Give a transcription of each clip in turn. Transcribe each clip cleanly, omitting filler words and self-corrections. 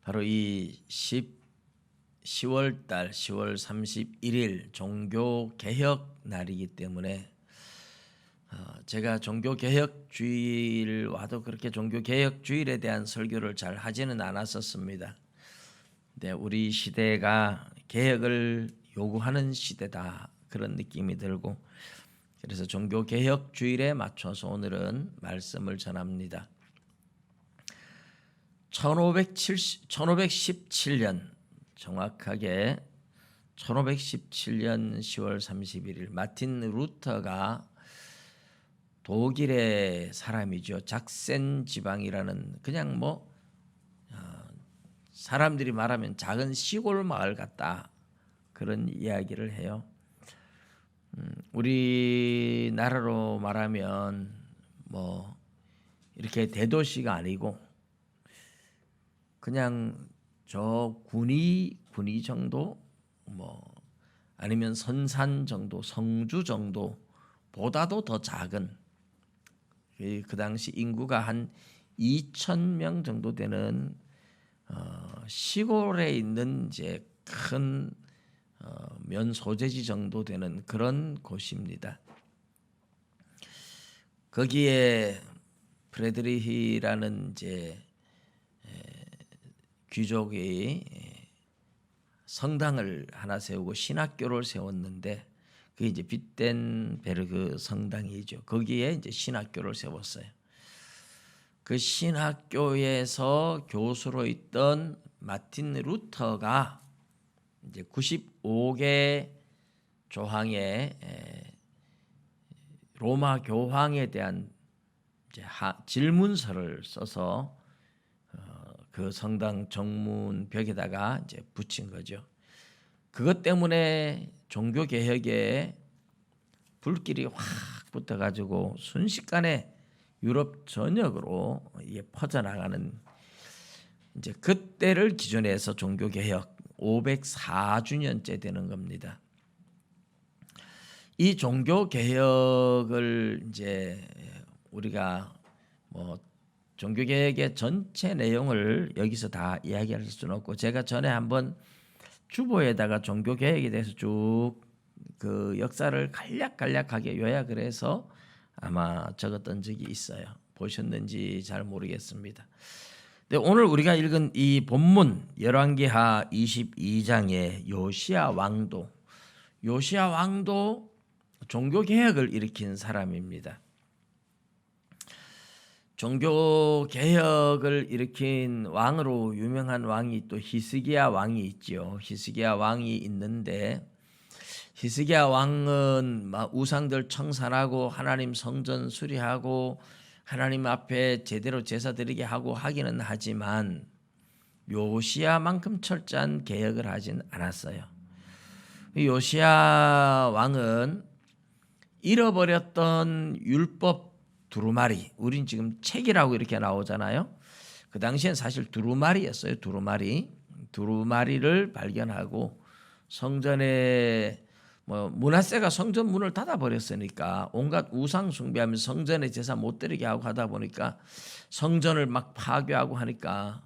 바로 이 10월 달 10월 31일 종교 개혁 날이기 때문에 제가 종교 개혁 주일 와도 그렇게 종교 개혁 주일에 대한 설교를 잘 하지는 않았었습니다. 근데 우리 시대가 개혁을 요구하는 시대다 그런 느낌이 들고 그래서 종교 개혁 주일에 맞춰서 오늘은 말씀을 전합니다. 1517년 정확하게 1517년 10월 31일 마틴 루터가 독일의 사람이죠. 작센 지방이라는 그냥 사람들이 말하면 작은 시골 마을 같다 그런 이야기를 해요. 우리나라로 말하면 이렇게 대도시가 아니고 그냥 저 군위 정도 아니면 선산 정도 성주 정도보다도 더 작은 그 당시 인구가 한 2,000명 정도 되는 시골에 있는 이제 큰 면소재지 정도 되는 그런 곳입니다. 거기에 프레드리히라는 이제 귀족이 성당을 하나 세우고 신학교를 세웠는데 그게 이제 비텐베르그 성당이죠. 거기에 이제 신학교를 세웠어요. 그 신학교에서 교수로 있던 마틴 루터가 이제 95개 조항의 로마 교황에 대한 이제 질문서를 써서 그 성당 정문 벽에다가 이제 붙인 거죠. 그것 때문에 종교 개혁에 불길이 확 붙어가지고 순식간에 유럽 전역으로 퍼져나가는 이제 그때를 기준으로 해서 종교 개혁 504주년째 되는 겁니다. 이 종교 개혁을 이제 우리가 종교 개혁의 전체 내용을 여기서 다 이야기할 수는 없고 제가 전에 한번 주보에다가 종교 개혁에 대해서 쭉 그 역사를 간략하게 요약을 해서 아마 적었던 적이 있어요. 보셨는지 잘 모르겠습니다. 근데 오늘 우리가 읽은 이 본문 열왕기하 22장의 요시야 왕도 종교 개혁을 일으킨 사람입니다. 종교 개혁을 일으킨 왕으로 유명한 왕이 또 히스기야 왕이 있죠. 히스기야 왕이 있는데 히스기야 왕은 우상들 청산하고 하나님 성전 수리하고 하나님 앞에 제대로 제사 드리게 하고 하기는 하지만 요시야만큼 철저한 개혁을 하진 않았어요. 요시야 왕은 잃어버렸던 율법 두루마리, 우린 지금 책이라고 이렇게 나오잖아요. 그 당시엔 사실 두루마리였어요. 두루마리를 발견하고 성전에 므낫세가 성전 문을 닫아 버렸으니까 온갖 우상 숭배하면서 성전에 제사 못 드리게 하고 하다 보니까 성전을 막 파괴하고 하니까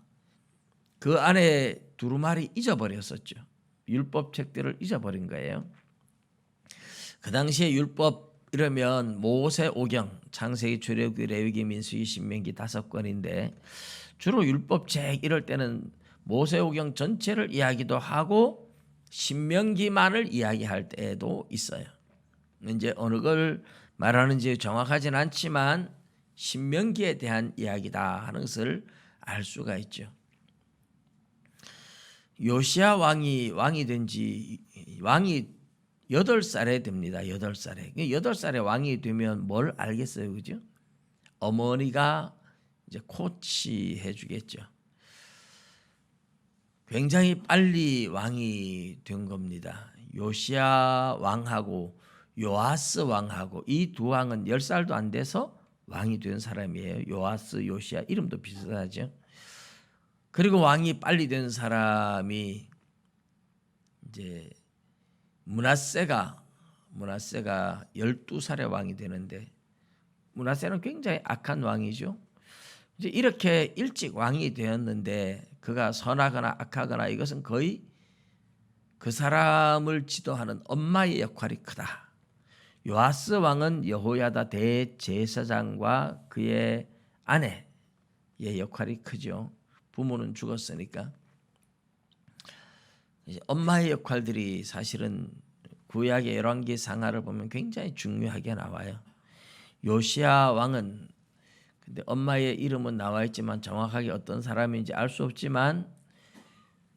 그 안에 두루마리 잊어버렸었죠. 율법 책들을 잊어버린 거예요. 그 당시에 율법 이러면 모세오경, 창세기, 출애굽기, 레위기, 민수기, 신명기 5권인데 주로 율법책 이럴 때는 모세오경 전체를 이야기도 하고 신명기만을 이야기할 때도 있어요. 이제 어느 걸 말하는지 정확하진 않지만 신명기에 대한 이야기다 하는 것을 알 수가 있죠. 요시야 왕이 된지 왕이 8살에 됩니다. 8살에. 8살에 왕이 되면 뭘 알겠어요. 그죠? 어머니가 이제 코치해 주겠죠. 굉장히 빨리 왕이 된 겁니다. 요시야 왕하고 요아스 왕하고 이 두 왕은 10살도 안 돼서 왕이 된 사람이에요. 요아스, 요시야 이름도 비슷하죠. 그리고 왕이 빨리 된 사람이 이제 므낫세가 12살에 왕이 되는데 므낫세는 굉장히 악한 왕이죠. 이제 이렇게 일찍 왕이 되었는데 그가 선하거나 악하거나 이것은 거의 그 사람을 지도하는 엄마의 역할이 크다. 요아스 왕은 여호야다 대제사장과 그의 아내의 역할이 크죠. 부모는 죽었으니까. 이제 엄마의 역할들이 사실은 구약의 열왕기 상하를 보면 굉장히 중요하게 나와요. 요시야 왕은 근데 엄마의 이름은 나와 있지만 정확하게 어떤 사람인지 알 수 없지만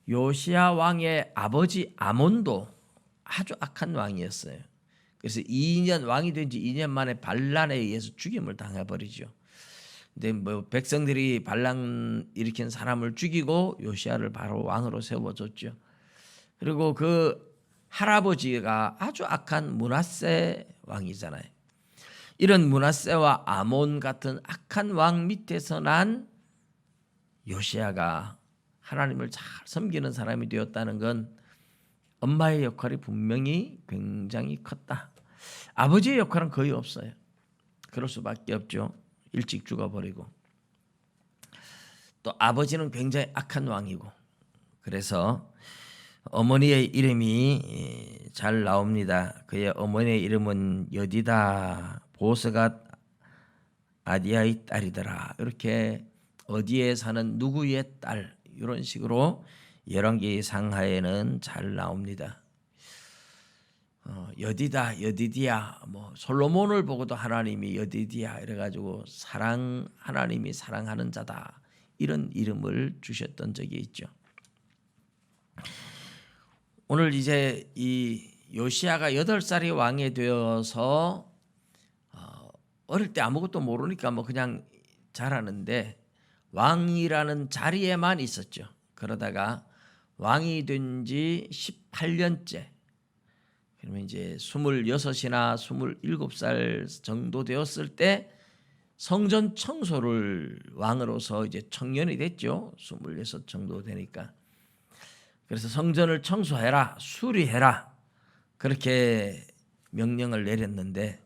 요시야 왕의 아버지 아몬도 아주 악한 왕이었어요. 그래서 2년 왕이 된 지 2년 만에 반란에 의해서 죽임을 당해버리죠. 근데 뭐 백성들이 반란 일으킨 사람을 죽이고 요시야를 바로 왕으로 세워줬죠. 그리고 그 할아버지가 아주 악한 므낫세 왕이잖아요. 이런 므낫세와 아몬 같은 악한 왕 밑에서 난 요시야가 하나님을 잘 섬기는 사람이 되었다는 건 엄마의 역할이 분명히 굉장히 컸다. 아버지의 역할은 거의 없어요. 그럴 수밖에 없죠. 일찍 죽어버리고. 또 아버지는 굉장히 악한 왕이고. 그래서 어머니의 이름이 잘 나옵니다. 그의 어머니의 이름은 여디다 보스가 아디아의 딸이더라. 이렇게 어디에 사는 누구의 딸 이런 식으로 열왕기 상하에는 잘 나옵니다. 여디다 여디디야 뭐 솔로몬을 보고도 하나님이 여디디야 이래가지고 하나님이 사랑하는 자다 이런 이름을 주셨던 적이 있죠. 오늘 이제 이 요시야가 8살이 왕이 되어서 어릴 때 아무것도 모르니까 뭐 그냥 자라는데 왕이라는 자리에만 있었죠. 그러다가 왕이 된 지 18년째 그러면 이제 26이나 27살 정도 되었을 때 성전 청소를 왕으로서 이제 청년이 됐죠. 26 정도 되니까. 그래서 성전을 청소해라, 수리해라 그렇게 명령을 내렸는데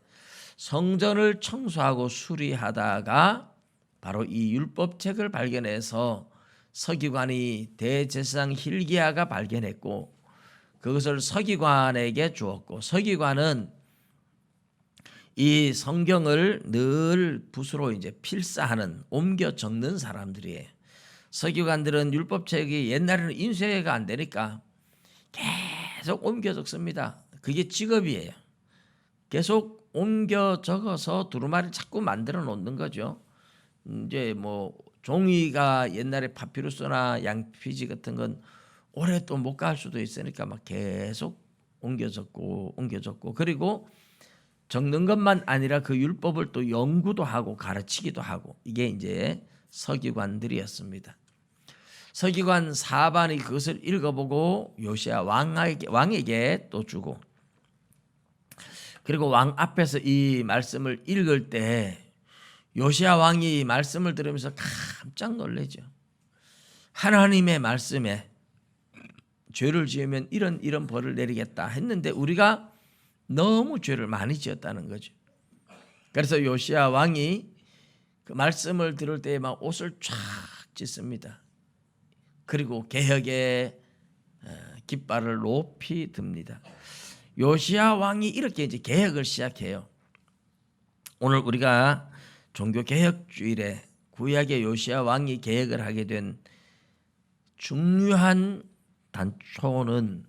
성전을 청소하고 수리하다가 바로 이 율법책을 발견해서 서기관이 대제사장 hil기야가 발견했고 그것을 서기관에게 주었고 서기관은 이 성경을 늘 붓으로 이제 필사하는 옮겨 적는 사람들이에요. 서기관들은 율법책이 옛날에는 인쇄가 안 되니까 계속 옮겨 적습니다. 그게 직업이에요. 계속 옮겨 적어서 두루마리를 자꾸 만들어 놓는 거죠. 이제 뭐 종이가 옛날에 파피루스나 양피지 같은 건 오래 또 못 갈 수도 있으니까 막 계속 옮겨 적고 그리고 적는 것만 아니라 그 율법을 또 연구도 하고 가르치기도 하고 이게 이제 서기관들이었습니다. 서기관 사반이 그것을 읽어보고 요시야 왕에게 또 주고 그리고 왕 앞에서 이 말씀을 읽을 때 요시야 왕이 말씀을 들으면서 깜짝 놀라죠. 하나님의 말씀에 죄를 지으면 이런 벌을 내리겠다 했는데 우리가 너무 죄를 많이 지었다는 거죠. 그래서 요시야 왕이 그 말씀을 들을 때 막 옷을 쫙 찢습니다. 그리고 개혁의 깃발을 높이 듭니다. 요시야 왕이 이렇게 이제 개혁을 시작해요. 오늘 우리가 종교 개혁 주일에 구약의 요시야 왕이 개혁을 하게 된 중요한 단초는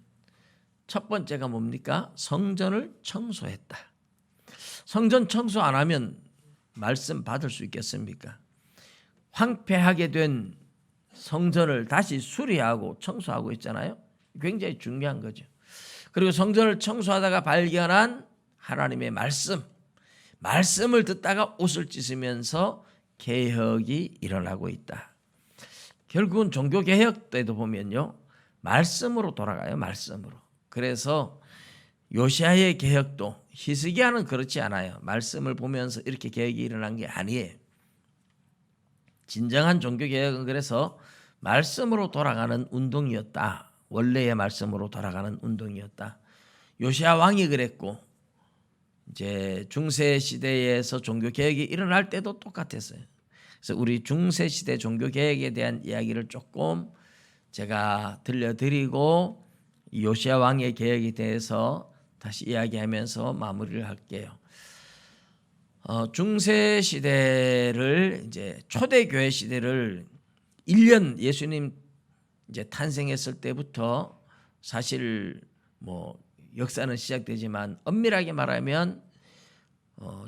첫 번째가 뭡니까? 성전을 청소했다. 성전 청소 안 하면 말씀 받을 수 있겠습니까? 황폐하게 된 성전을 다시 수리하고 청소하고 있잖아요. 굉장히 중요한 거죠. 그리고 성전을 청소하다가 발견한 하나님의 말씀을 듣다가 옷을 찢으면서 개혁이 일어나고 있다. 결국은 종교개혁 때도 보면요. 말씀으로 돌아가요. 말씀으로. 그래서 요시야의 개혁도 히스기야는 그렇지 않아요. 말씀을 보면서 이렇게 개혁이 일어난 게 아니에요. 진정한 종교개혁은 그래서 말씀으로 돌아가는 운동이었다. 원래의 말씀으로 돌아가는 운동이었다. 요시야 왕이 그랬고 이제 중세 시대에서 종교개혁이 일어날 때도 똑같았어요. 그래서 우리 중세 시대 종교 개혁에 대한 이야기를 조금 제가 들려드리고 요시야 왕의 개혁에 대해서 다시 이야기하면서 마무리를 할게요. 중세 시대를 이제 초대 교회 시대를 1년 예수님 이제 탄생했을 때부터 사실 뭐 역사는 시작되지만 엄밀하게 말하면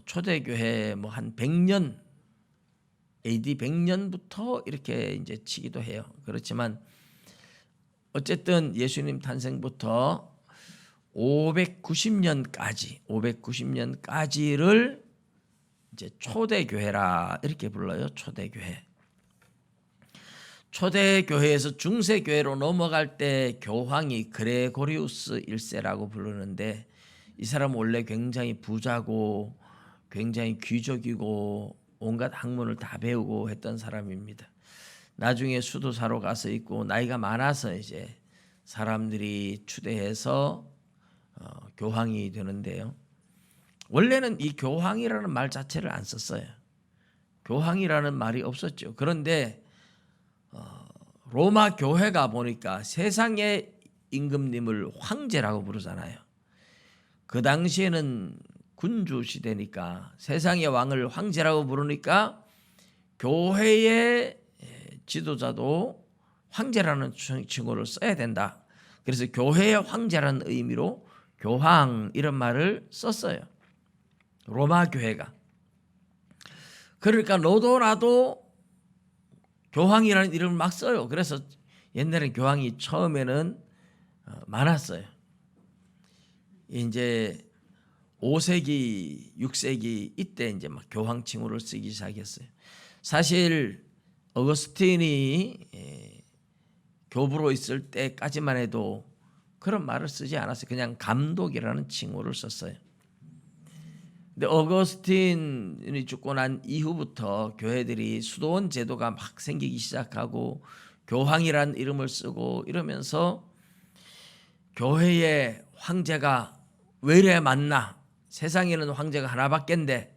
초대 교회 뭐 한 100년 AD 100년부터 이렇게 이제 치기도 해요. 그렇지만 어쨌든 예수님 탄생부터 590년까지를 이제 초대교회라 이렇게 불러요. 초대교회. 초대교회에서 중세교회로 넘어갈 때 교황이 그레고리우스 1세라고 부르는데 이 사람은 원래 굉장히 부자고 굉장히 귀족이고 온갖 학문을 다 배우고 했던 사람입니다. 나중에 수도사로 가서 있고 나이가 많아서 이제 사람들이 추대해서 교황이 되는데요. 원래는 이 교황이라는 말 자체를 안 썼어요. 교황이라는 말이 없었죠. 그런데 로마 교회가 보니까 세상의 임금님을 황제라고 부르잖아요. 그 당시에는 군주 시대니까 세상의 왕을 황제라고 부르니까 교회의 지도자도 황제라는 칭호를 써야 된다. 그래서 교회의 황제라는 의미로 교황 이런 말을 썼어요. 로마 교회가. 그러니까 너도 나도 교황이라는 이름을 막 써요. 그래서 옛날에 교황이 처음에는 많았어요. 이제 5세기, 6세기 이때 이제 막 교황 칭호를 쓰기 시작했어요. 사실 어거스틴이 교부로 있을 때까지만 해도 그런 말을 쓰지 않았어요. 그냥 감독이라는 칭호를 썼어요. 근데 어거스틴이 죽고 난 이후부터 교회들이 수도원 제도가 막 생기기 시작하고 교황이라는 이름을 쓰고 이러면서 교회의 황제가 왜 이래 많나? 세상에는 황제가 하나밖인데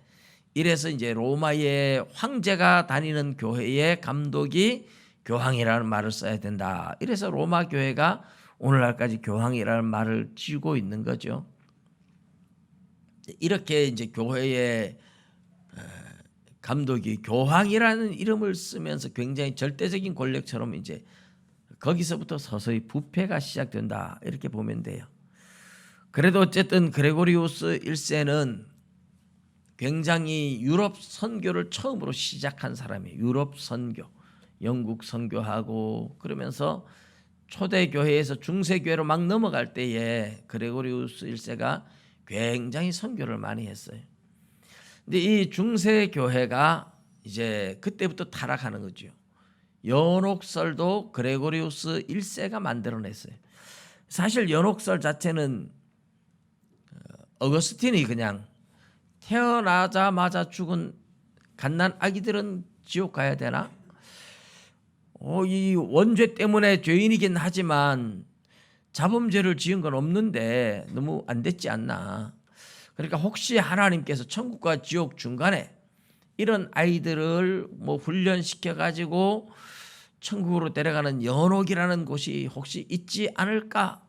이래서 이제 로마의 황제가 다니는 교회의 감독이 교황이라는 말을 써야 된다. 이래서 로마 교회가 오늘날까지 교황이라는 말을 쥐고 있는 거죠. 이렇게 이제 교회의 감독이 교황이라는 이름을 쓰면서 굉장히 절대적인 권력처럼 이제 거기서부터 서서히 부패가 시작된다. 이렇게 보면 돼요. 그래도 어쨌든 그레고리우스 1세는 굉장히 유럽 선교를 처음으로 시작한 사람이에요. 유럽 선교. 영국 선교하고 그러면서 초대교회에서 중세교회로 막 넘어갈 때에 그레고리우스 1세가 굉장히 선교를 많이 했어요. 근데 이 중세교회가 이제 그때부터 타락하는 거죠. 연옥설도 그레고리우스 1세가 만들어냈어요. 사실 연옥설 자체는 어거스틴이 그냥 태어나자마자 죽은 갓난 아기들은 지옥 가야 되나? 이 원죄 때문에 죄인이긴 하지만 자범죄를 지은 건 없는데 너무 안 됐지 않나. 그러니까 혹시 하나님께서 천국과 지옥 중간에 이런 아이들을 뭐 훈련시켜 가지고 천국으로 데려가는 연옥이라는 곳이 혹시 있지 않을까?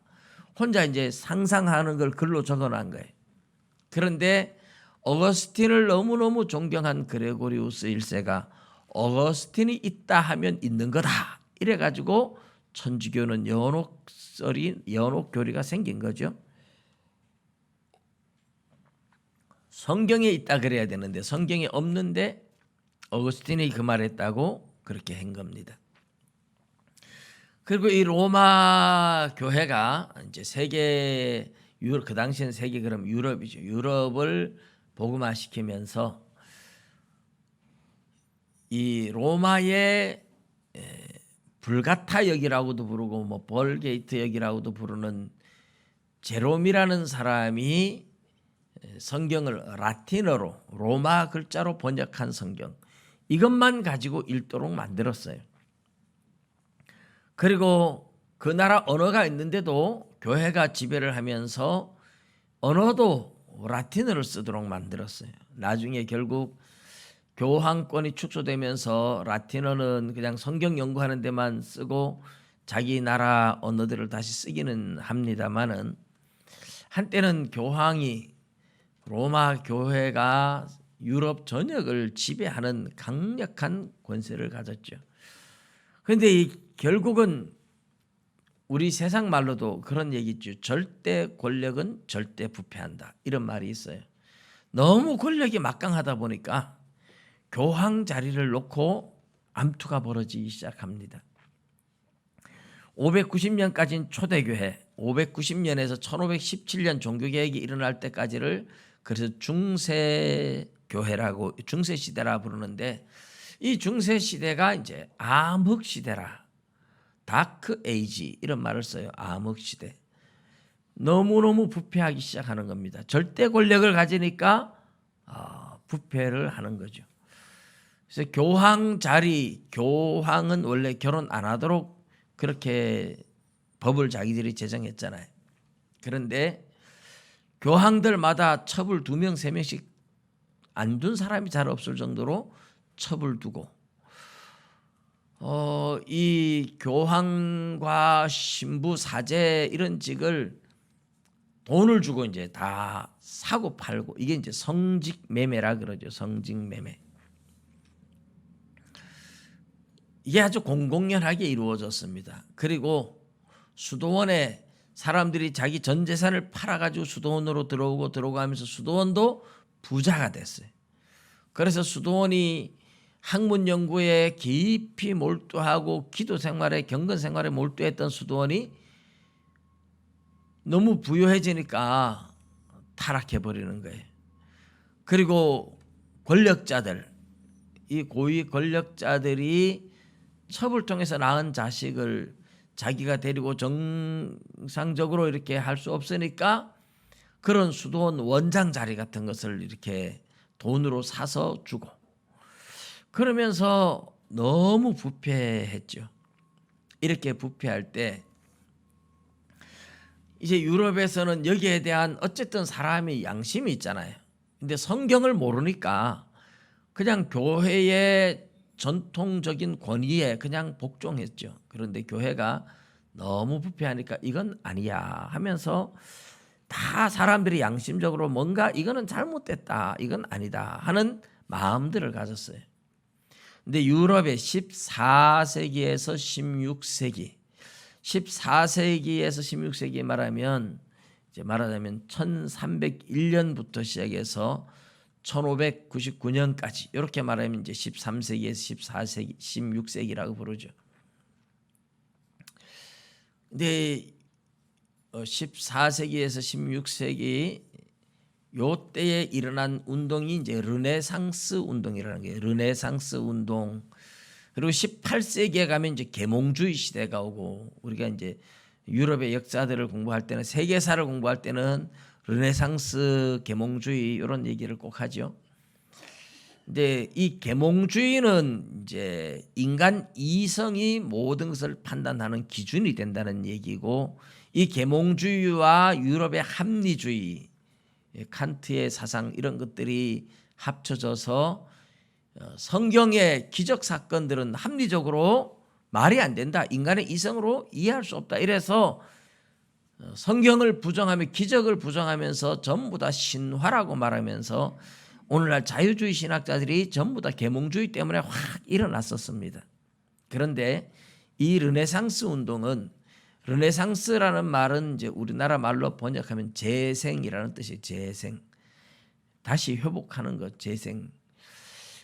혼자 이제 상상하는 걸 글로 적어놓은 거예요. 그런데 어거스틴을 너무너무 존경한 그레고리우스 1세가 어거스틴이 있다 하면 있는 거다. 이래가지고 천주교는 연옥교리가 생긴 거죠. 성경에 있다 그래야 되는데 성경에 없는데 어거스틴이 그 말했다고 그렇게 한 겁니다. 그리고 이 로마 교회가 이제 세계 유럽, 그 당시엔 세계 그럼 유럽이죠. 유럽을 복음화시키면서 이 로마의 불가타 역이라고도 부르고 뭐 벌게이트 역이라고도 부르는 제롬이라는 사람이 성경을 라틴어로 로마 글자로 번역한 성경 이것만 가지고 읽도록 만들었어요. 그리고 그 나라 언어가 있는데도 교회가 지배를 하면서 언어도 라틴어를 쓰도록 만들었어요. 나중에 결국 교황권이 축소되면서 라틴어는 그냥 성경 연구하는 데만 쓰고 자기 나라 언어들을 다시 쓰기는 합니다만은 한때는 교황이 로마 교회가 유럽 전역을 지배하는 강력한 권세를 가졌죠. 그런데 결국은 우리 세상 말로도 그런 얘기 있죠. 절대 권력은 절대 부패한다. 이런 말이 있어요. 너무 권력이 막강하다 보니까 교황 자리를 놓고 암투가 벌어지기 시작합니다. 590년까지는 초대교회, 590년에서 1517년 종교개혁이 일어날 때까지를 그래서 중세교회라고 중세시대라 부르는데 이 중세시대가 이제 암흑시대라, 다크 에이지 이런 말을 써요. 암흑시대. 너무너무 부패하기 시작하는 겁니다. 절대 권력을 가지니까 부패를 하는 거죠. 그래서 교황 자리, 교황은 원래 결혼 안 하도록 그렇게 법을 자기들이 제정했잖아요. 그런데 교황들마다 첩을 2명, 3명씩 안 둔 사람이 잘 없을 정도로 첩을 두고 이 교황과 신부, 사제 이런 직을 돈을 주고 이제 다 사고 팔고 이게 이제 성직 매매라 그러죠. 성직 매매. 이게 아주 공공연하게 이루어졌습니다. 그리고 수도원에 사람들이 자기 전 재산을 팔아가지고 수도원으로 들어오고 하면서 수도원도 부자가 됐어요. 그래서 수도원이 학문 연구에 깊이 몰두하고 기도 생활에 경건 생활에 몰두했던 수도원이 너무 부유해지니까 타락해 버리는 거예요. 그리고 권력자들, 이 고위 권력자들이 첩을 통해서 낳은 자식을 자기가 데리고 정상적으로 이렇게 할 수 없으니까 그런 수도원 원장 자리 같은 것을 이렇게 돈으로 사서 주고 그러면서 너무 부패했죠. 이렇게 부패할 때 이제 유럽에서는 여기에 대한 어쨌든 사람이 양심이 있잖아요. 근데 성경을 모르니까 그냥 교회의 전통적인 권위에 그냥 복종했죠. 그런데 교회가 너무 부패하니까 이건 아니야 하면서 다 사람들이 양심적으로 뭔가 이거는 잘못됐다, 이건 아니다 하는 마음들을 가졌어요. 근데 유럽의 14세기에서 16세기, 14세기에서 16세기 말하자면 1301년부터 시작해서 1599년까지 이렇게 말하면 이제 13세기에서 14세기, 16세기라고 부르죠. 근데 14세기에서 16세기 요 때에 일어난 운동이 이제 르네상스 운동이라는 거예요. 르네상스 운동. 그리고 18세기에 가면 이제 계몽주의 시대가 오고 우리가 이제 유럽의 역사들을 공부할 때는 세계사를 공부할 때는 르네상스 계몽주의 이런 얘기를 꼭 하죠. 근데 이 계몽주의는 이제 인간 이성이 모든 것을 판단하는 기준이 된다는 얘기고 이 계몽주의와 유럽의 합리주의, 칸트의 사상 이런 것들이 합쳐져서 성경의 기적 사건들은 합리적으로 말이 안 된다. 인간의 이성으로 이해할 수 없다. 이래서 성경을 부정하며 기적을 부정하면서 전부 다 신화라고 말하면서 오늘날 자유주의 신학자들이 전부 다 계몽주의 때문에 확 일어났었습니다. 그런데 이 르네상스 운동은 르네상스라는 말은 이제 우리나라 말로 번역하면 재생이라는 뜻이에요. 재생. 다시 회복하는 것, 재생.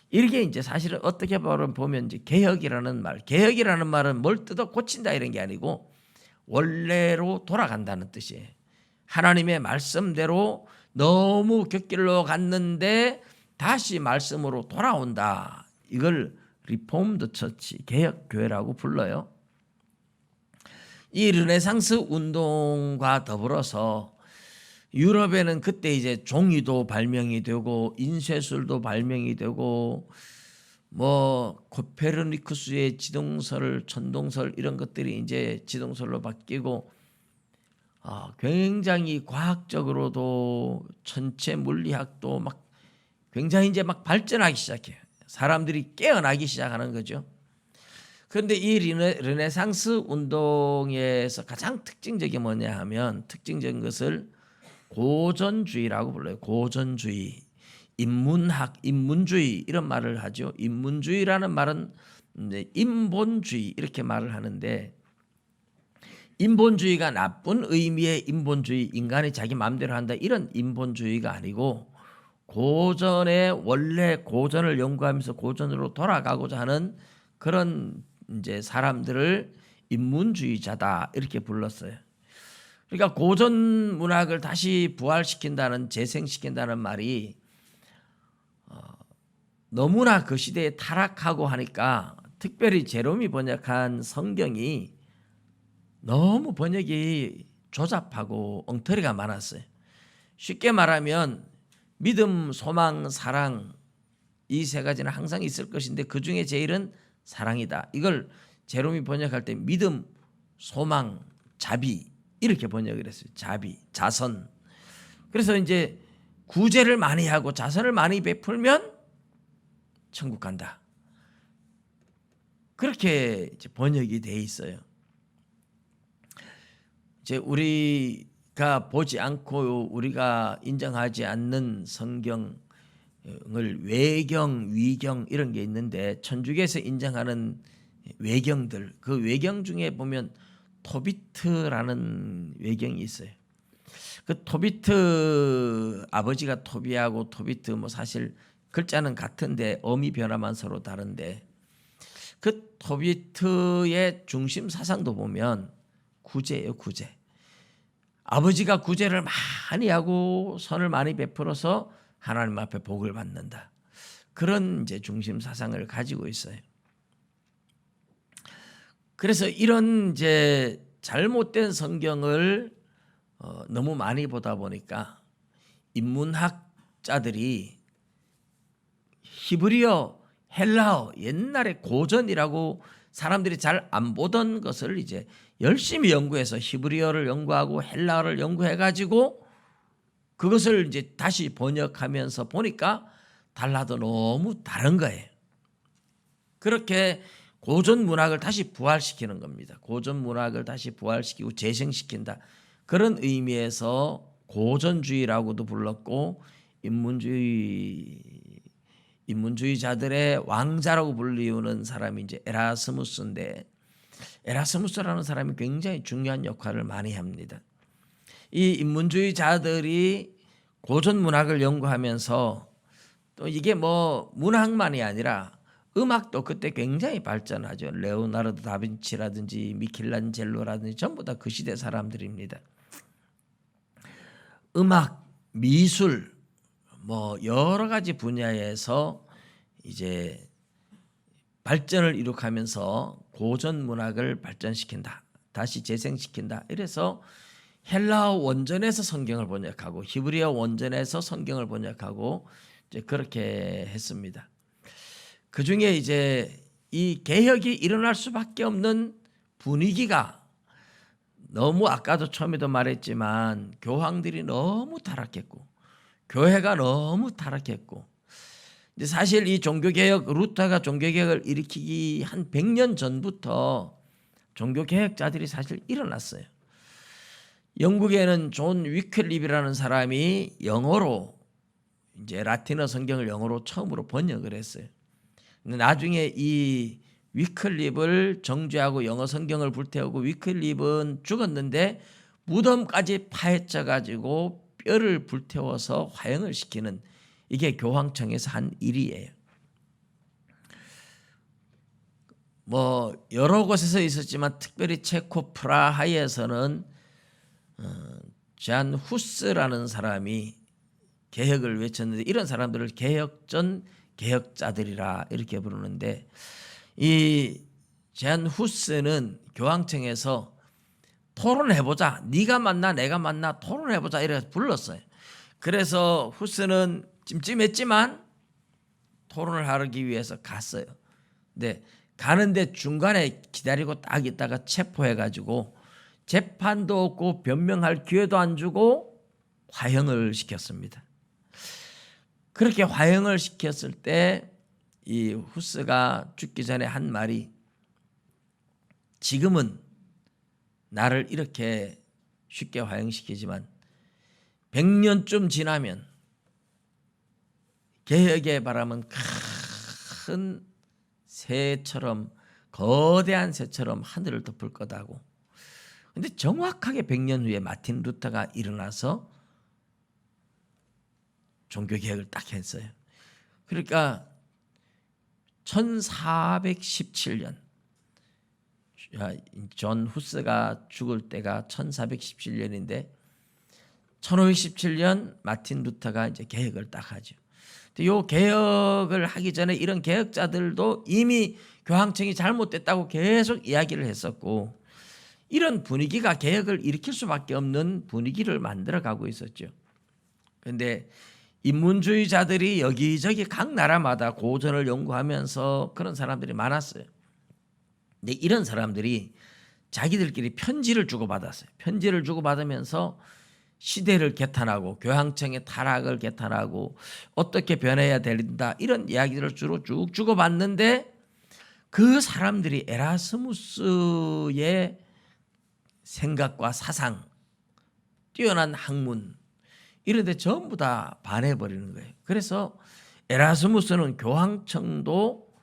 이게 이제 사실은 어떻게 보면 이제 개혁이라는 말. 개혁이라는 말은 뭘 뜯어 고친다 이런 게 아니고 원래로 돌아간다는 뜻이에요. 하나님의 말씀대로 너무 곁길로 갔는데 다시 말씀으로 돌아온다. 이걸 리폼드 처치, 개혁교회라고 불러요. 이 르네상스 운동과 더불어서 유럽에는 그때 이제 종이도 발명이 되고 인쇄술도 발명이 되고 뭐 코페르니쿠스의 지동설, 천동설 이런 것들이 이제 지동설로 바뀌고 굉장히 과학적으로도 천체 물리학도 막 굉장히 이제 막 발전하기 시작해요. 사람들이 깨어나기 시작하는 거죠. 그런데 이 르네상스 운동에서 가장 특징적인 뭐냐 하면 특징적인 것을 고전주의라고 불러요. 고전주의, 인문학, 인문주의 이런 말을 하죠. 인문주의라는 말은 이제 인본주의 이렇게 말을 하는데 인본주의가 나쁜 의미의 인본주의, 인간이 자기 마음대로 한다 이런 인본주의가 아니고 고전의 원래 고전을 연구하면서 고전으로 돌아가고자 하는 그런 이제 사람들을 인문주의자다 이렇게 불렀어요. 그러니까 고전 문학을 다시 부활시킨다는 재생시킨다는 말이 너무나 그 시대에 타락하고 하니까 특별히 제롬이 번역한 성경이 너무 번역이 조잡하고 엉터리가 많았어요. 쉽게 말하면 믿음, 소망, 사랑 이 세 가지는 항상 있을 것인데 그 중에 제일은 사랑이다. 이걸 제롬이 번역할 때 믿음, 소망, 자비 이렇게 번역을 했어요. 자비, 자선. 그래서 이제 구제를 많이 하고 자선을 많이 베풀면 천국 간다. 그렇게 이제 번역이 돼 있어요. 이제 우리가 보지 않고 우리가 인정하지 않는 성경을 외경, 위경 이런 게 있는데 천주교에서 인정하는 외경들 그 외경 중에 보면 토비트라는 외경이 있어요. 그 토비트 아버지가 토비하고 토비트 뭐 사실 글자는 같은데 어미 변화만 서로 다른데 그 토비트의 중심 사상도 보면 구제예요. 구제. 아버지가 구제를 많이 하고 선을 많이 베풀어서 하나님 앞에 복을 받는다. 그런 이제 중심 사상을 가지고 있어요. 그래서 이런 이제 잘못된 성경을 너무 많이 보다 보니까 인문학자들이 히브리어, 헬라어, 옛날에 고전이라고 사람들이 잘 안 보던 것을 이제 열심히 연구해서 히브리어를 연구하고 헬라어를 연구해가지고 그것을 이제 다시 번역하면서 보니까 달라도 너무 다른 거예요. 그렇게 고전 문학을 다시 부활시키는 겁니다. 고전 문학을 다시 부활시키고 재생시킨다. 그런 의미에서 고전주의라고도 불렀고 인문주의자들의 왕자라고 불리우는 사람이 이제 에라스무스인데 에라스무스라는 사람이 굉장히 중요한 역할을 많이 합니다. 이 인문주의자들이 고전 문학을 연구하면서 또 이게 뭐 문학만이 아니라 음악도 그때 굉장히 발전하죠. 레오나르도 다빈치라든지 미켈란젤로라든지 전부 다 그 시대 사람들입니다. 음악, 미술 뭐 여러 가지 분야에서 이제 발전을 이룩하면서 고전 문학을 발전시킨다. 다시 재생시킨다. 이래서 헬라어 원전에서 성경을 번역하고 히브리어 원전에서 성경을 번역하고 이제 그렇게 했습니다. 그 중에 이제 이 개혁이 일어날 수밖에 없는 분위기가 너무 아까도 처음에도 말했지만 교황들이 너무 타락했고 교회가 너무 타락했고 이제 사실 이 종교개혁 루터가 종교개혁을 일으키기 한 100년 전부터 종교개혁자들이 사실 일어났어요. 영국에는 존 위클립이라는 사람이 영어로 이제 라틴어 성경을 영어로 처음으로 번역을 했어요. 근데 나중에 이 위클립을 정죄하고 영어 성경을 불태우고 위클립은 죽었는데 무덤까지 파헤쳐 가지고 뼈를 불태워서 화형을 시키는 이게 교황청에서 한 일이에요. 뭐 여러 곳에서 있었지만 특별히 체코 프라하에서는 잔 후스라는 사람이 개혁을 외쳤는데 이런 사람들을 개혁전 개혁자들이라 이렇게 부르는데 이 잔 후스는 교황청에서 토론해보자. 네가 맞나 내가 맞나 토론해보자 이렇게 불렀어요. 그래서 후스는 찜찜했지만 토론을 하기 위해서 갔어요. 근데 가는데 중간에 기다리고 딱 있다가 체포해가지고 재판도 없고 변명할 기회도 안 주고 화형을 시켰습니다. 그렇게 화형을 시켰을 때 이 후스가 죽기 전에 한 말이, 지금은 나를 이렇게 쉽게 화형시키지만 100년쯤 지나면 개혁의 바람은 큰 새처럼, 거대한 새처럼 하늘을 덮을 거다고. 근데 정확하게 100년 후에 마틴 루터가 일어나서 종교개혁을 딱 했어요. 그러니까 1417년, 존 후스가 죽을 때가 1417년인데 1517년 마틴 루터가 이제 개혁을 딱 하죠. 이 개혁을 하기 전에 이런 개혁자들도 이미 교황청이 잘못됐다고 계속 이야기를 했었고, 이런 분위기가 개혁을 일으킬 수밖에 없는 분위기를 만들어가고 있었죠. 그런데 인문주의자들이 여기저기 각 나라마다 고전을 연구하면서 그런 사람들이 많았어요. 근데 이런 사람들이 자기들끼리 편지를 주고받았어요. 편지를 주고받으면서 시대를 개탄하고 교황청의 타락을 개탄하고 어떻게 변해야 된다, 이런 이야기를 주로 쭉 주고받는데, 그 사람들이 에라스무스의 생각과 사상, 뛰어난 학문, 이런 데 전부 다 반해버리는 거예요. 그래서 에라스무스는 교황청도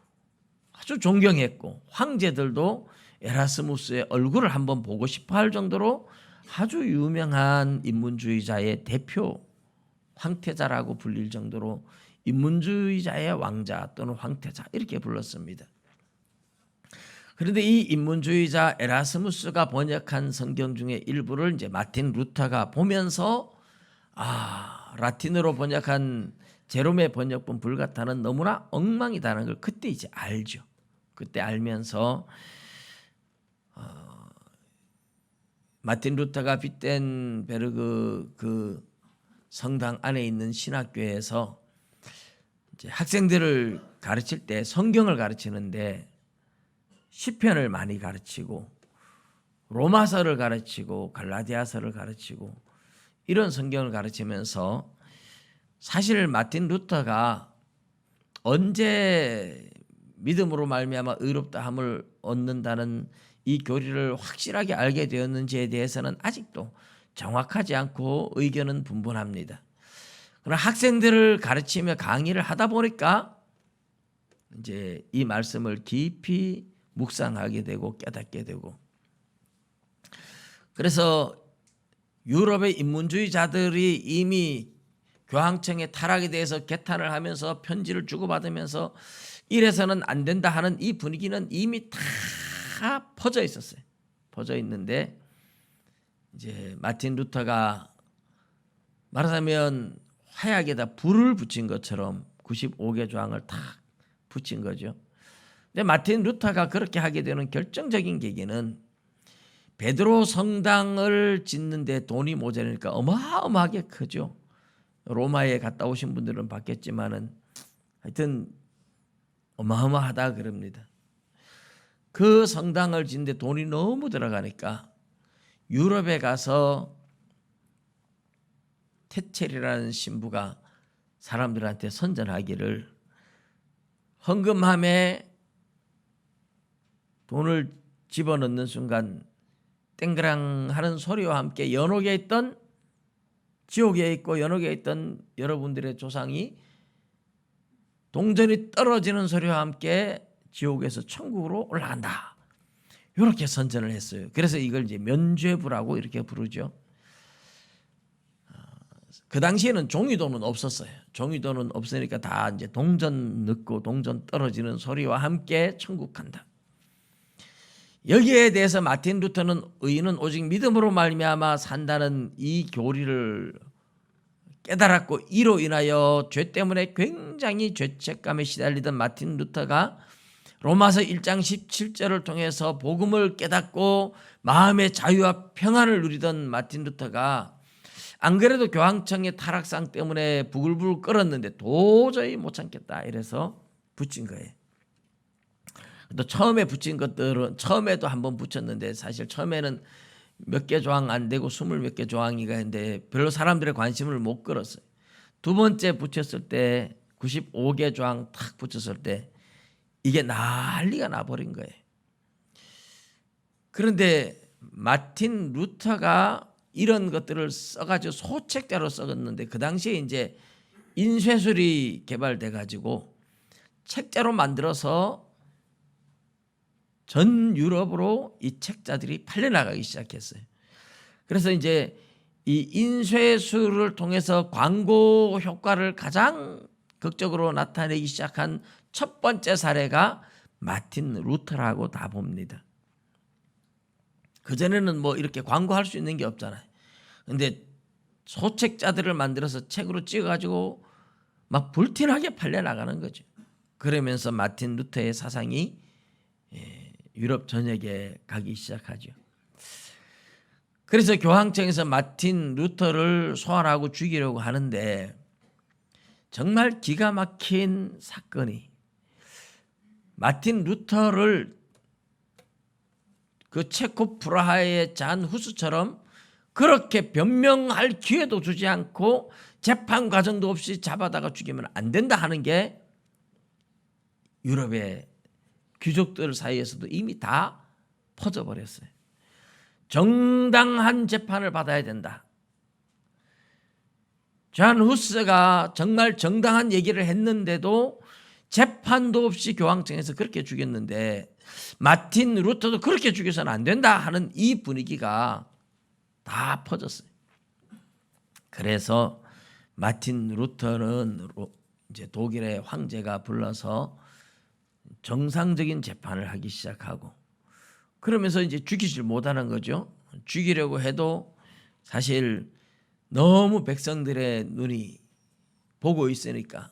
아주 존경했고 황제들도 에라스무스의 얼굴을 한번 보고 싶어 할 정도로 아주 유명한 인문주의자의 대표, 황태자라고 불릴 정도로 인문주의자의 왕자 또는 황태자, 이렇게 불렀습니다. 그런데 이 인문주의자 에라스무스가 번역한 성경 중에 일부를 이제 마틴 루터가 보면서, 라틴어로 번역한 제롬의 번역본 불가타는 너무나 엉망이다는 걸 그때 이제 알죠. 그때 알면서 마틴 루터가 빗덴베르그 그 성당 안에 있는 신학교에서 이제 학생들을 가르칠 때 성경을 가르치는데 시편을 많이 가르치고 로마서를 가르치고 갈라디아서를 가르치고 이런 성경을 가르치면서, 사실 마틴 루터가 언제 믿음으로 말미암아 의롭다함을 얻는다는 이 교리를 확실하게 알게 되었는지에 대해서는 아직도 정확하지 않고 의견은 분분합니다. 그러나 학생들을 가르치며 강의를 하다 보니까 이제 이 말씀을 깊이 묵상하게 되고 깨닫게 되고, 그래서 유럽의 인문주의자들이 이미 교황청의 타락에 대해서 개탄을 하면서 편지를 주고받으면서 이래서는 안 된다 하는 이 분위기는 이미 다 퍼져 있었어요. 퍼져 있는데 이제 마틴 루터가 말하자면 화약에다 불을 붙인 것처럼 95개 조항을 탁 붙인 거죠. 근데 마틴 루터가 그렇게 하게 되는 결정적인 계기는 베드로 성당을 짓는데 돈이 모자라니까 어마어마하게 크죠. 로마에 갔다 오신 분들은 봤겠지만은 하여튼 어마어마하다 그럽니다. 그 성당을 짓는데 돈이 너무 들어가니까 유럽에 가서 테첼이라는 신부가 사람들한테 선전하기를, 헌금함에 돈을 집어넣는 순간 땡그랑 하는 소리와 함께 연옥에 있던, 지옥에 있고 연옥에 있던 여러분들의 조상이 동전이 떨어지는 소리와 함께 지옥에서 천국으로 올라간다, 이렇게 선전을 했어요. 그래서 이걸 이제 면죄부라고 이렇게 부르죠. 그 당시에는 종이돈은 없었어요. 종이돈은 없으니까 다 이제 동전 넣고 동전 떨어지는 소리와 함께 천국 간다. 여기에 대해서 마틴 루터는 의인은 오직 믿음으로 말미암아 산다는 이 교리를 깨달았고, 이로 인하여 죄 때문에 굉장히 죄책감에 시달리던 마틴 루터가 로마서 1장 17절을 통해서 복음을 깨닫고 마음의 자유와 평안을 누리던 마틴 루터가 안 그래도 교황청의 타락상 때문에 부글부글 끓었는데 도저히 못 참겠다, 이래서 붙인 거예요. 또 처음에 붙인 것들은 처음에도 한번 붙였는데 사실 처음에는 몇 개 조항 안 되고 20몇 개 조항이가 있는데 별로 사람들의 관심을 못 끌었어요. 두 번째 붙였을 때 95개 조항 탁 붙였을 때 이게 난리가 나버린 거예요. 그런데 마틴 루터가 이런 것들을 써가지고 소책자로 써갔는데 그 당시에 이제 인쇄술이 개발돼 가지고 책자로 만들어서 전 유럽으로 이 책자들이 팔려나가기 시작했어요. 그래서 이제 이 인쇄술을 통해서 광고 효과를 가장 극적으로 나타내기 시작한 첫 번째 사례가 마틴 루터라고 다 봅니다. 그전에는 뭐 이렇게 광고할 수 있는 게 없잖아요. 근데 소책자들을 만들어서 책으로 찍어가지고 막 불티나게 팔려나가는 거죠. 그러면서 마틴 루터의 사상이 유럽 전역에 가기 시작하죠. 그래서 교황청에서 마틴 루터를 소환하고 죽이려고 하는데 정말 기가 막힌 사건이 마틴 루터를 그 체코 프라하의 잔 후스처럼 그렇게 변명할 기회도 주지 않고 재판 과정도 없이 잡아다가 죽이면 안 된다 하는 게 유럽의 귀족들 사이에서도 이미 다 퍼져버렸어요. 정당한 재판을 받아야 된다. 잔 후스가 정말 정당한 얘기를 했는데도 재판도 없이 교황청에서 그렇게 죽였는데 마틴 루터도 그렇게 죽여서는 안 된다 하는 이 분위기가 다 퍼졌어요. 그래서 마틴 루터는 이제 독일의 황제가 불러서 정상적인 재판을 하기 시작하고 그러면서 이제 죽이질 못하는 거죠. 죽이려고 해도 사실 너무 백성들의 눈이 보고 있으니까.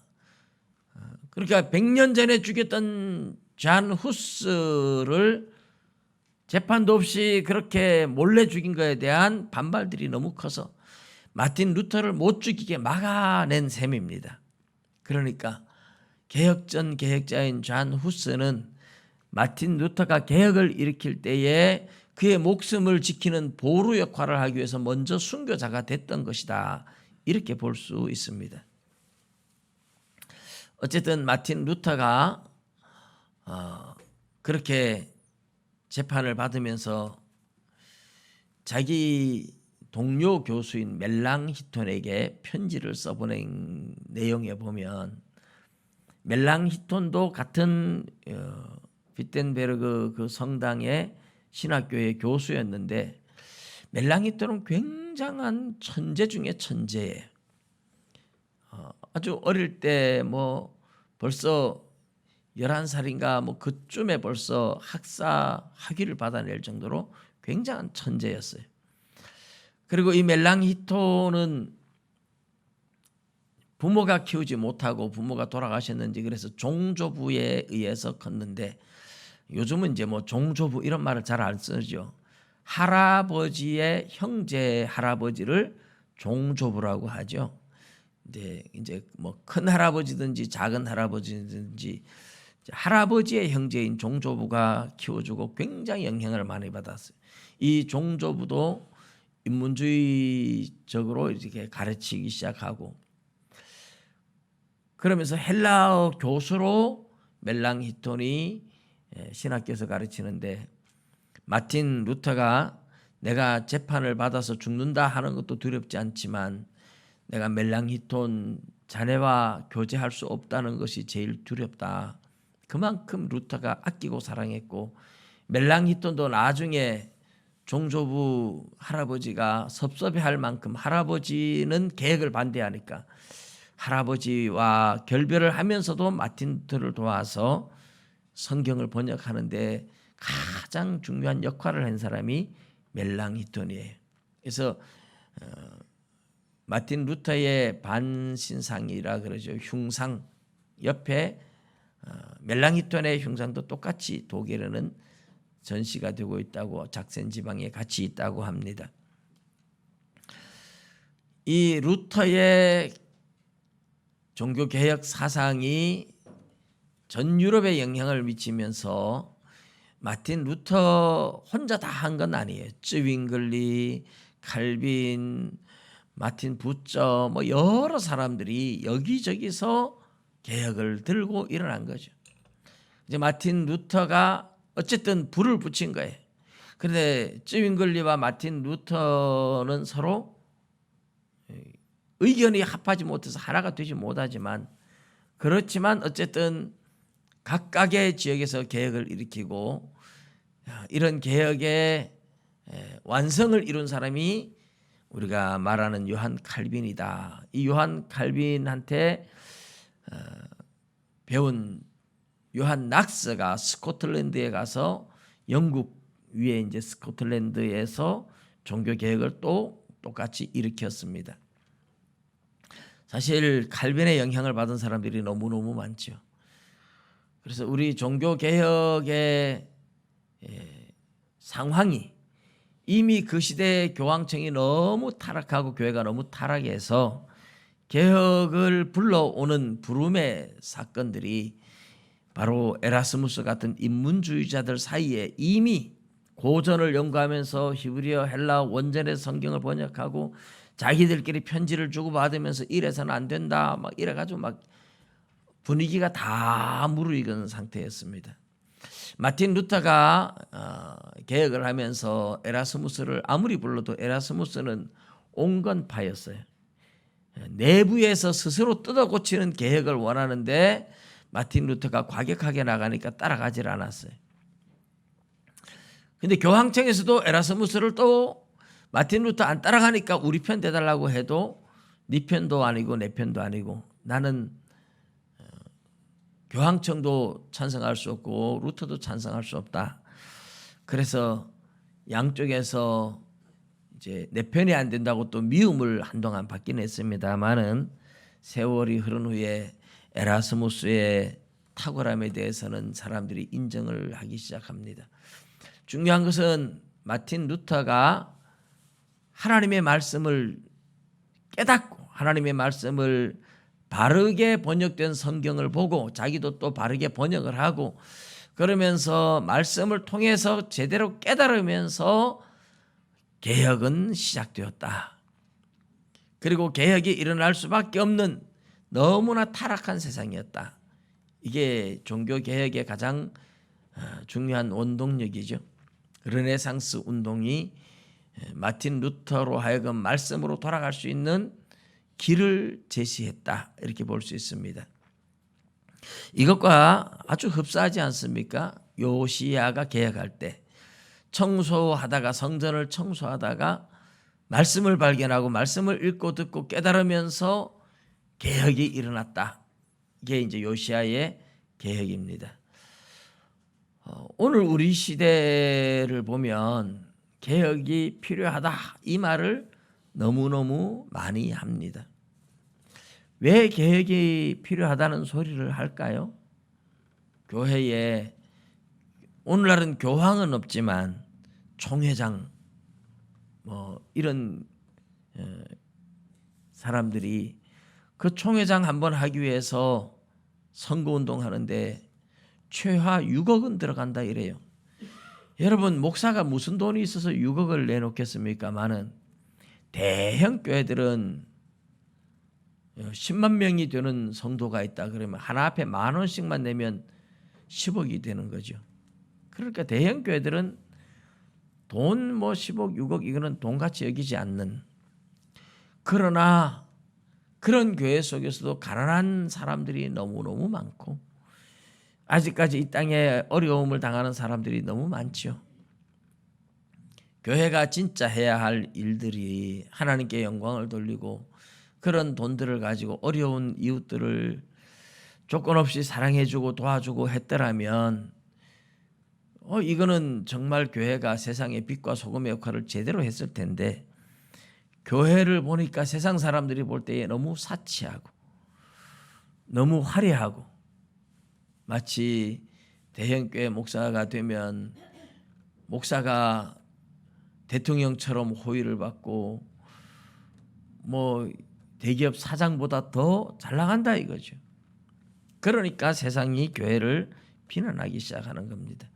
그러니까 100년 전에 죽였던 잔 후스를 재판도 없이 그렇게 몰래 죽인 것에 대한 반발들이 너무 커서 마틴 루터를 못 죽이게 막아낸 셈입니다. 그러니까 개혁전 개혁자인 잔 후스는 마틴 루터가 개혁을 일으킬 때에 그의 목숨을 지키는 보루 역할을 하기 위해서 먼저 순교자가 됐던 것이다. 이렇게 볼 수 있습니다. 어쨌든 마틴 루터가 그렇게 재판을 받으면서 자기 동료 교수인 멜랑히톤에게 편지를 써보낸 내용에 보면 멜랑히톤도 같은 비텐베르그 그 성당의 신학교의 교수였는데 멜랑히톤은 굉장한 천재 중에 천재예요. 아주 어릴 때 뭐 벌써 11살인가 뭐 그쯤에 벌써 학사 학위를 받아낼 정도로 굉장한 천재였어요. 그리고 이 멜랑히톤은 부모가 키우지 못하고 부모가 돌아가셨는지 그래서 종조부에 의해서 컸는데 요즘은 이제 뭐 종조부 이런 말을 잘 안 쓰죠. 할아버지의 형제 할아버지를 종조부라고 하죠. 이제 뭐 큰 할아버지든지 작은 할아버지든지 할아버지의 형제인 종조부가 키워주고 굉장히 영향을 많이 받았어요. 이 종조부도 인문주의적으로 이렇게 가르치기 시작하고 그러면서 헬라어 교수로 멜랑히톤이 신학교에서 가르치는데 마틴 루터가 내가 재판을 받아서 죽는다 하는 것도 두렵지 않지만 내가 멜랑히톤 자네와 교제할 수 없다는 것이 제일 두렵다. 그만큼 루터가 아끼고 사랑했고 멜랑히톤도 나중에 종조부 할아버지가 섭섭해할 만큼 할아버지는 개혁을 반대하니까 할아버지와 결별을 하면서도 마틴 루터를 도와서 성경을 번역하는데 가장 중요한 역할을 한 사람이 멜랑히톤이에요. 그래서 마틴 루터의 반신상이라 그러죠. 흉상 옆에 멜랑히톤의 흉상도 똑같이 독일에는 전시가 되고 있다고 작센 지방에 같이 있다고 합니다. 이 루터의 종교개혁 사상이 전 유럽에 영향을 미치면서 마틴 루터 혼자 다 한 건 아니에요. 쯔윙글리, 칼빈, 마틴 부처 뭐 여러 사람들이 여기저기서 개혁을 들고 일어난 거죠. 이제 마틴 루터가 어쨌든 불을 붙인 거예요. 그런데 쯔윙글리와 마틴 루터는 서로 의견이 합하지 못해서 하나가 되지 못하지만, 그렇지만 어쨌든 각각의 지역에서 개혁을 일으키고 이런 개혁의 완성을 이룬 사람이 우리가 말하는 요한 칼빈이다. 이 요한 칼빈한테 배운 요한 낙스가 스코틀랜드에 가서 영국 위에 이제 스코틀랜드에서 종교 개혁을 또 똑같이 일으켰습니다. 사실 칼빈의 영향을 받은 사람들이 너무너무 많죠. 그래서 우리 종교 개혁의 상황이 이미 그 시대의 교황청이 너무 타락하고 교회가 너무 타락해서 개혁을 불러오는 부름의 사건들이 바로 에라스무스 같은 인문주의자들 사이에 이미 고전을 연구하면서 히브리어 헬라 원전의 성경을 번역하고 자기들끼리 편지를 주고받으면서 이래서는 안 된다 막 이래가지고 막 분위기가 다 무르익은 상태였습니다. 마틴 루터가 개혁을 하면서 에라스무스를 아무리 불러도 에라스무스는 온건파였어요. 내부에서 스스로 뜯어 고치는 개혁을 원하는데 마틴 루터가 과격하게 나가니까 따라가질 않았어요. 근데 교황청에서도 에라스무스를 또 마틴 루터 안 따라가니까 우리 편 대달라고 해도 네 편도 아니고 내 편도 아니고, 나는 교황청도 찬성할 수 없고 루터도 찬성할 수 없다. 그래서 양쪽에서 이제 내 편이 안 된다고 또 미움을 한동안 받긴 했습니다만은 세월이 흐른 후에 에라스무스의 탁월함에 대해서는 사람들이 인정을 하기 시작합니다. 중요한 것은 마틴 루터가 하나님의 말씀을 깨닫고 하나님의 말씀을 바르게 번역된 성경을 보고 자기도 또 바르게 번역을 하고 그러면서 말씀을 통해서 제대로 깨달으면서 개혁은 시작되었다. 그리고 개혁이 일어날 수밖에 없는 너무나 타락한 세상이었다. 이게 종교개혁의 가장 중요한 원동력이죠. 르네상스 운동이 마틴 루터로 하여금 말씀으로 돌아갈 수 있는 길을 제시했다. 이렇게 볼 수 있습니다. 이것과 아주 흡사하지 않습니까? 요시야가 개혁할 때 청소하다가 성전을 청소하다가 말씀을 발견하고 말씀을 읽고 듣고 깨달으면서 개혁이 일어났다. 이게 이제 요시야의 개혁입니다. 오늘 우리 시대를 보면 개혁이 필요하다 이 말을 너무너무 많이 합니다. 왜 개혁이 필요하다는 소리를 할까요? 교회에 오늘날은 교황은 없지만 총회장 이런 사람들이 그 총회장 한번 하기 위해서 선거운동 하는데 최하 6억 원 들어간다 이래요. 여러분 목사가 무슨 돈이 있어서 6억을 내놓겠습니까마는 대형 교회들은 10만 명이 되는 성도가 있다 그러면 하나 앞에 10,000원씩만 내면 10억이 되는 거죠. 그러니까 대형 교회들은 돈 10억 6억 이거는 돈같이 여기지 않는, 그러나 그런 교회 속에서도 가난한 사람들이 너무너무 많고 아직까지 이 땅에 어려움을 당하는 사람들이 너무 많죠. 교회가 진짜 해야 할 일들이 하나님께 영광을 돌리고 그런 돈들을 가지고 어려운 이웃들을 조건 없이 사랑해주고 도와주고 했더라면 이거는 정말 교회가 세상의 빛과 소금의 역할을 제대로 했을 텐데, 교회를 보니까 세상 사람들이 볼 때에 너무 사치하고 너무 화려하고 마치 대형교회 목사가 되면 목사가 대통령처럼 호의를 받고 대기업 사장보다 더 잘 나간다 이거죠. 그러니까 세상이 교회를 비난하기 시작하는 겁니다.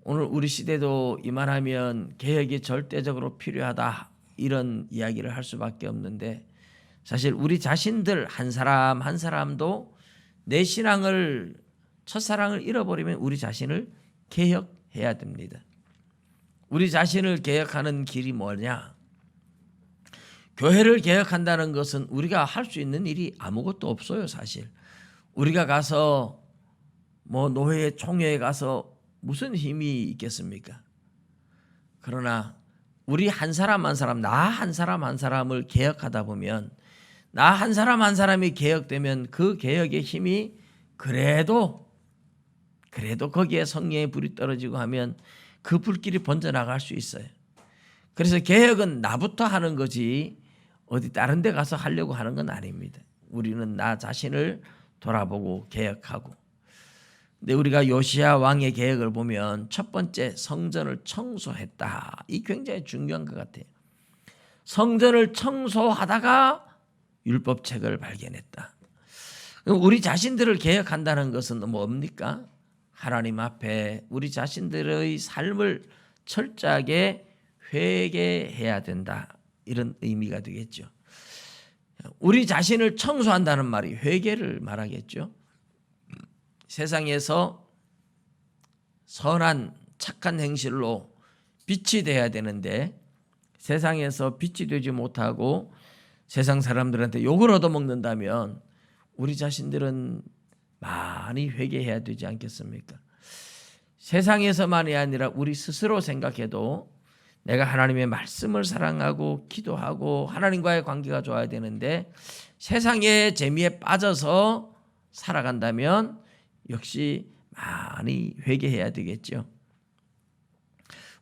오늘 우리 시대도 이만하면 개혁이 절대적으로 필요하다 이런 이야기를 할 수밖에 없는데, 사실 우리 자신들 한 사람 한 사람도 내 신앙을 첫사랑을 잃어버리면 우리 자신을 개혁해야 됩니다. 우리 자신을 개혁하는 길이 뭐냐? 교회를 개혁한다는 것은 우리가 할 수 있는 일이 아무것도 없어요, 사실. 우리가 가서 노회 총회에 가서 무슨 힘이 있겠습니까? 그러나 우리 한 사람 한 사람, 나 한 사람 한 사람을 개혁하다 보면, 나 한 사람 한 사람이 개혁되면 그 개혁의 힘이 그래도 거기에 성령의 불이 떨어지고 하면 그 불길이 번져나갈 수 있어요. 그래서 개혁은 나부터 하는 거지 어디 다른 데 가서 하려고 하는 건 아닙니다. 우리는 나 자신을 돌아보고 개혁하고. 근데 우리가 요시야 왕의 개혁을 보면 첫 번째 성전을 청소했다. 이 굉장히 중요한 것 같아요. 성전을 청소하다가 율법책을 발견했다. 우리 자신들을 개혁한다는 것은 뭡니까? 하나님 앞에 우리 자신들의 삶을 철저하게 회개해야 된다. 이런 의미가 되겠죠. 우리 자신을 청소한다는 말이 회개를 말하겠죠. 세상에서 선한 착한 행실로 빛이 돼야 되는데 세상에서 빛이 되지 못하고 세상 사람들한테 욕을 얻어먹는다면 우리 자신들은 많이 회개해야 되지 않겠습니까? 세상에서만이 아니라 우리 스스로 생각해도 내가 하나님의 말씀을 사랑하고 기도하고 하나님과의 관계가 좋아야 되는데 세상의 재미에 빠져서 살아간다면 역시 많이 회개해야 되겠죠.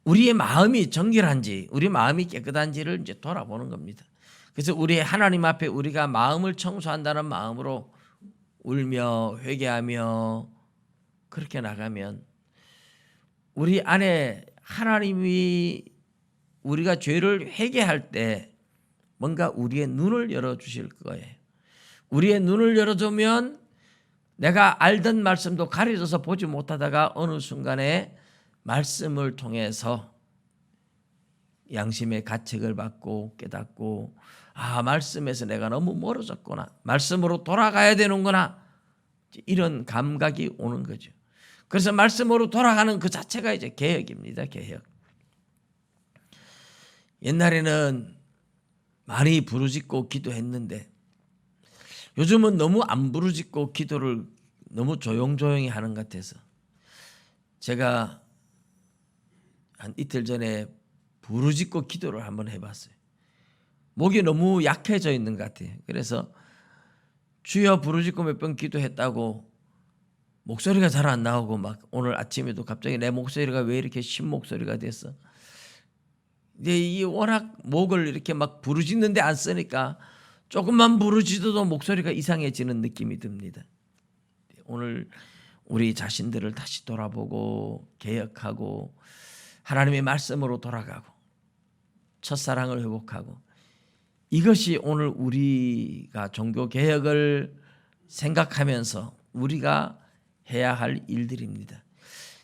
우리의 마음이 정결한지, 우리 마음이 깨끗한지를 이제 돌아보는 겁니다. 그래서 우리 하나님 앞에 우리가 마음을 청소한다는 마음으로 울며 회개하며 그렇게 나가면 우리 안에 하나님이 우리가 죄를 회개할 때 뭔가 우리의 눈을 열어주실 거예요. 우리의 눈을 열어주면 내가 알던 말씀도 가려져서 보지 못하다가 어느 순간에 말씀을 통해서 양심의 가책을 받고 깨닫고 말씀에서 내가 너무 멀어졌구나. 말씀으로 돌아가야 되는구나. 이런 감각이 오는 거죠. 그래서 말씀으로 돌아가는 그 자체가 이제 개혁입니다. 개혁. 옛날에는 많이 부르짖고 기도했는데 요즘은 너무 안 부르짖고 기도를 너무 조용조용히 하는 것 같아서 제가 한 이틀 전에 부르짖고 기도를 한번 해봤어요. 목이 너무 약해져 있는 것 같아요. 그래서 주여 부르짖고 몇 번 기도했다고 목소리가 잘 안 나오고 막 오늘 아침에도 갑자기 내 목소리가 왜 이렇게 쉰 목소리가 됐어. 근데 이 워낙 목을 이렇게 막 부르짖는데 안 쓰니까 조금만 부르짖어도 목소리가 이상해지는 느낌이 듭니다. 오늘 우리 자신들을 다시 돌아보고 개혁하고 하나님의 말씀으로 돌아가고 첫사랑을 회복하고 이것이 오늘 우리가 종교개혁을 생각하면서 우리가 해야 할 일들입니다.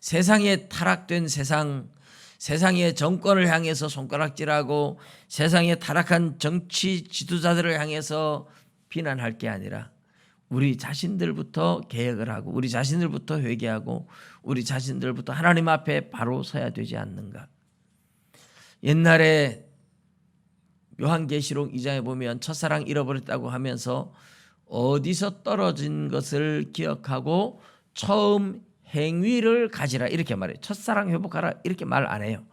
세상에 타락된 세상의 정권을 향해서 손가락질하고 세상의 타락한 정치 지도자들을 향해서 비난할 게 아니라 우리 자신들부터 개혁을 하고 우리 자신들부터 회개하고 우리 자신들부터 하나님 앞에 바로 서야 되지 않는가. 옛날에 요한계시록 2장에 보면 첫사랑 잃어버렸다고 하면서 어디서 떨어진 것을 기억하고 처음 행위를 가지라 이렇게 말해요. 첫사랑 회복하라 이렇게 말 안 해요.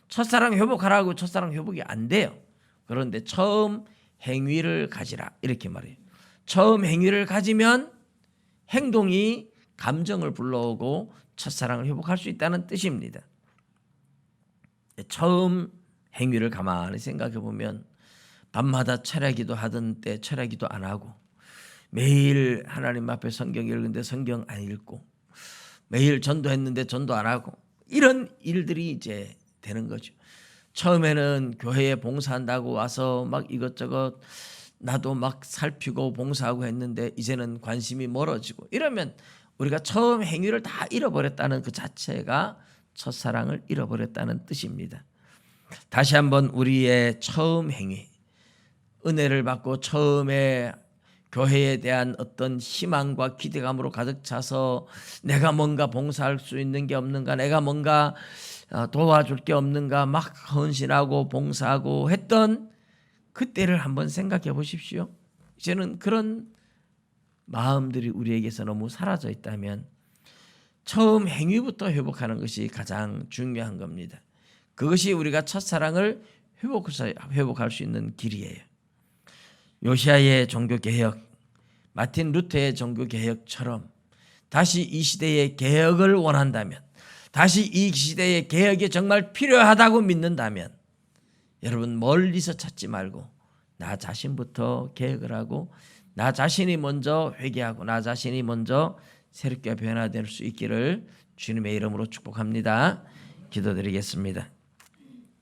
첫사랑 회복하라고 첫사랑 회복이 안 돼요. 그런데 처음 행위를 가지라 이렇게 말해요. 처음 행위를 가지면 행동이 감정을 불러오고 첫사랑을 회복할 수 있다는 뜻입니다. 처음 행위를 가만히 생각해 보면 밤마다 철야기도 하던 때 철야기도 안 하고 매일 하나님 앞에 성경 읽는데 성경 안 읽고 매일 전도했는데 전도 안 하고 이런 일들이 이제 되는 거죠. 처음에는 교회에 봉사한다고 와서 막 이것저것 나도 막 살피고 봉사하고 했는데 이제는 관심이 멀어지고 이러면 우리가 처음 행위를 다 잃어버렸다는 그 자체가 첫사랑을 잃어버렸다는 뜻입니다. 다시 한번 우리의 처음 행위, 은혜를 받고 처음에 교회에 대한 어떤 희망과 기대감으로 가득 차서 내가 뭔가 봉사할 수 있는 게 없는가, 내가 뭔가 도와줄 게 없는가 막 헌신하고 봉사하고 했던 그때를 한번 생각해 보십시오. 이제는 그런 마음들이 우리에게서 너무 사라져 있다면 처음 행위부터 회복하는 것이 가장 중요한 겁니다. 그것이 우리가 첫사랑을 회복할 수 있는 길이에요. 요시아의 종교개혁, 마틴 루터의 종교개혁처럼 다시 이 시대의 개혁을 원한다면, 다시 이 시대의 개혁이 정말 필요하다고 믿는다면 여러분 멀리서 찾지 말고 나 자신부터 개혁을 하고 나 자신이 먼저 회개하고 나 자신이 먼저 새롭게 변화될 수 있기를 주님의 이름으로 축복합니다. 기도드리겠습니다.